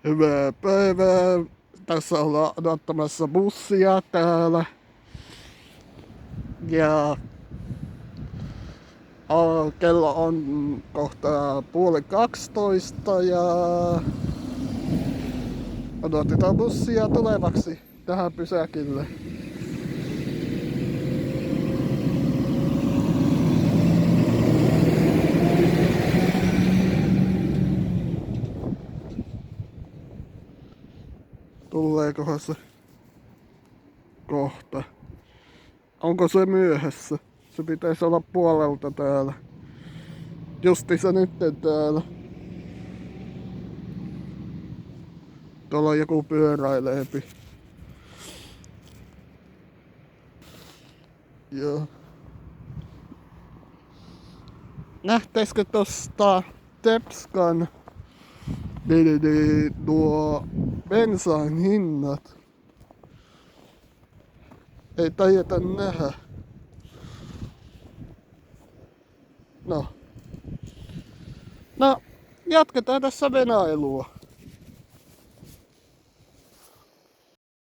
Hyvää päivää. Tässä ollaan odottamassa bussia täällä. Ja kello on kohta 11:30 ja odotetaan bussia tulevaksi tähän pysäkille. Tuleekohan se kohta? Onko se myöhässä? Se pitäisi olla puolelta täällä. Justi se nyt täällä. Tuolla on joku pyöräileepi. Joo. Nähteisikö tosta Tepskan nuo bensan hinnat? Ei tajeta nähdä. No, jatketaan tässä venailua.